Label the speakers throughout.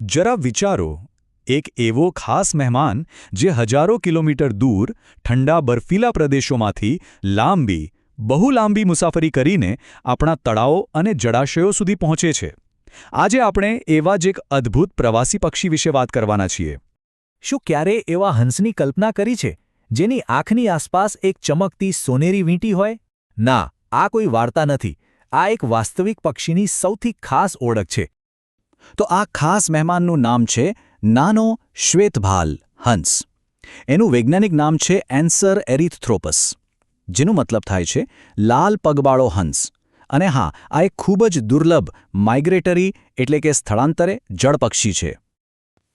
Speaker 1: જરા વિચારો, એક એવો ખાસ મહેમાન જે હજારો કિલોમીટર દૂર ઠંડા બર્ફીલા પ્રદેશોમાંથી બહુ લાંબી મુસાફરી કરીને આપણા તળાવો અને જળાશયો સુધી પહોંચે છે. આજે આપણે એવા જ એક અદ્ભુત પ્રવાસી પક્ષી વિશે વાત કરવાના છીએ.
Speaker 2: શું ક્યારે એવા હંસની કલ્પના કરી છે જેની આંખની આસપાસ એક ચમકતી સોનેરી વીંટી હોય? ના, આ કોઈ વાર્તા નથી. આ એક વાસ્તવિક પક્ષીની સૌથી ખાસ ઓળખ છે.
Speaker 1: તો આ ખાસ મહેમાનનું નામ છે નાનો શ્વેતભાલ હંસ. એનું વૈજ્ઞાનિક નામ છે એન્સર એરિથ્રોપસ, જેનું મતલબ થાય છે લાલ પગવાળો હંસ. અને હા, આ એક ખૂબ જ દુર્લભ માઇગ્રેટરી એટલે કે સ્થળાંતરે જળપક્ષી છે.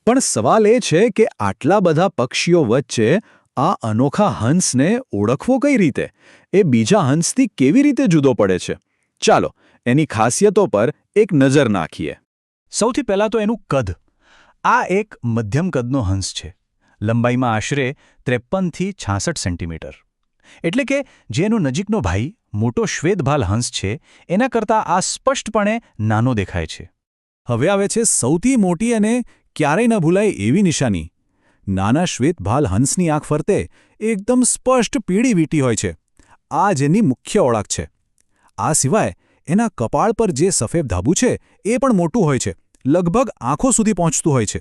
Speaker 1: પણ સવાલ એ છે કે આટલા બધા પક્ષીઓ વચ્ચે આ અનોખા હંસને ઓળખવો કઈ રીતે? એ બીજા હંસથી કેવી રીતે જુદો પડે છે? ચાલો એની ખાસિયતો પર એક નજર નાખીએ. સૌથી પહેલાં તો એનું કદ. આ એક મધ્યમ કદનો હંસ છે, લંબાઈમાં આશરે 53થી 66 સેન્ટીમીટર. એટલે કે જે એનો નજીકનો ભાઈ મોટો શ્વેતભાલ હંસ છે એના કરતાં આ સ્પષ્ટપણે નાનો દેખાય છે. હવે આવે છે સૌથી મોટી અને ક્યારેય ન ભૂલાય એવી નિશાની. નાના શ્વેતભાલ હંસની આંખ ફરતે એકદમ સ્પષ્ટ પીળી વીંટી હોય છે. આ જેની મુખ્ય ઓળખ છે. આ સિવાય એના કપાળ પર જે સફેદ ધાબુ છે એ પણ મોટું હોય છે, લગભગ આંખો સુધી પહોંચતું હોય છે.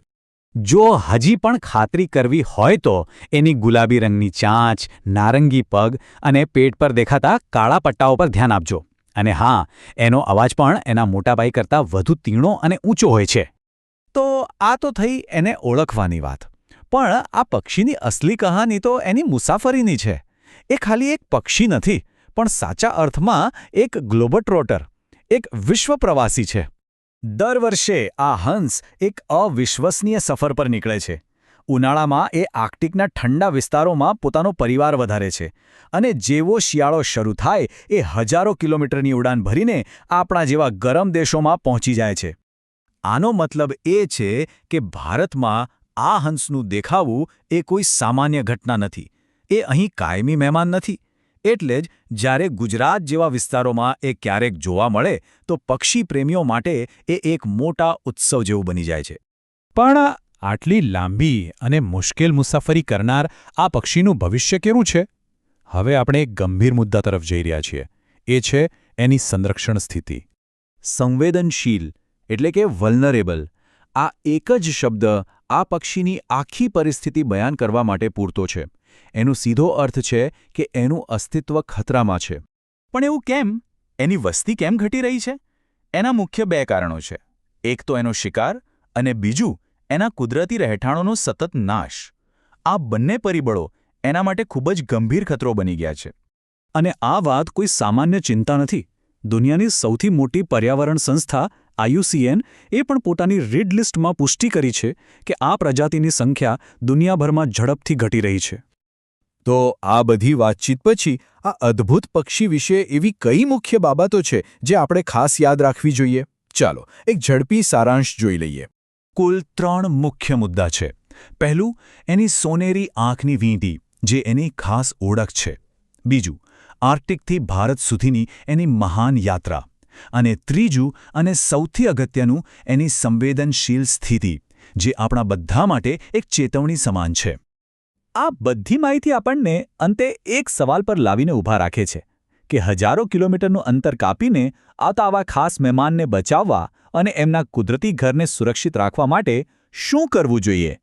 Speaker 2: જો હજી પણ ખાતરી કરવી હોય તો એની ગુલાબી રંગની ચાંચ, નારંગી પગ અને પેટ પર દેખાતા કાળા પટ્ટાઓ પર ધ્યાન આપજો. અને હા, એનો અવાજ પણ એના મોટા ભાઈ કરતાં વધુ તીણો અને ઊંચો હોય છે. તો આ તો થઈ એને ઓળખવાની વાત. પણ આ પક્ષીની અસલી કહાની તો એની મુસાફરીની છે. એ ખાલી એક પક્ષી નથી, પણ સાચા અર્થમાં એક ગ્લોબટ્રોટર, એક વિશ્વ પ્રવાસી છે. દર વર્ષે આ હંસ એક અવિશ્વસનીય સફર પર નીકળે છે. ઉનાળામાં એ આર્કટિકના ઠંડા વિસ્તારોમાં પોતાનો પરિવાર વધારે છે, અને જેવો શિયાળો શરૂ થાય એ હજારો કિલોમીટરની ઉડાન ભરીને આપણા જેવા ગરમ દેશોમાં પહોંચી જાય છે. આનો મતલબ એ છે કે ભારતમાં આ હંસનું દેખાવું એ કોઈ સામાન્ય ઘટના નથી. એ અહીં કાયમી મહેમાન નથી. એટલે જ જ્યારે ગુજરાત જેવા વિસ્તારોમાં એ ક્યારેક જોવા મળે તો પક્ષી પ્રેમીઓ માટે એ એક મોટા ઉત્સવ જેવું બની જાય છે.
Speaker 1: પણ આટલી લાંબી અને મુશ્કેલ મુસાફરી કરનાર આ પક્ષીનું ભવિષ્ય કેવું છે? હવે આપણે એક ગંભીર મુદ્દા તરફ જઈ રહ્યા છીએ. એ છે એની સંરક્ષણ સ્થિતિ. સંવેદનશીલ એટલે કે વલ્નરેબલ, આ એક જ શબ્દ આ પક્ષીની આખી પરિસ્થિતિ બયાન કરવા માટે પૂરતો છે. એનો સીધો અર્થ છે કે એનું અસ્તિત્વ ખતરામાં છે.
Speaker 2: પણ એવું કેમ? એની વસ્તી કેમ ઘટી રહી છે? એના મુખ્ય 2 કારણો છે. એક તો એનો શિકાર અને બીજું એના કુદરતી રહેઠાણોનો સતત નાશ. આ બંને પરિબળો એના માટે ખૂબ જ ગંભીર ખતરો બની ગયા છે.
Speaker 1: અને આ વાત કોઈ સામાન્ય ચિંતા નથી. દુનિયાની સૌથી મોટી પર્યાવરણ સંસ્થા IUCN એ પણ પોતાની રેડ લિસ્ટમાં પુષ્ટિ કરી છે કે આ પ્રજાતિની સંખ્યા દુનિયાભરમાં ઝડપથી ઘટી રહી છે. તો આ બધી વાતચીત પછી આ અદ્ભુત પક્ષી વિશે એવી કઈ મુખ્ય બાબતો છે જે આપણે ખાસ યાદ રાખવી જોઈએ? ચાલો એક ઝડપી સારાંશ જોઈ લઈએ. કુલ 3 મુખ્ય મુદ્દા છે. પહેલું, એની સોનેરી આંખની વીંટી, જે એની ખાસ ઓળખ છે. બીજું, આર્કટિકથી ભારત સુધીની એની મહાન યાત્રા. અને ત્રીજું અને સૌથી અગત્યનું, એની સંવેદનશીલ સ્થિતિ, જે આપણા બધા માટે એક ચેતવણી સમાન છે.
Speaker 2: આ બધી માહિતી આપણને અંતે એક સવાલ પર લાવીને ઊભા રાખે છે કે હજારો કિલોમીટરનું અંતર કાપીને આવતા આવા ખાસ મહેમાનને બચાવવા અને એમના કુદરતી ઘરને સુરક્ષિત રાખવા માટે શું કરવું જોઈએ?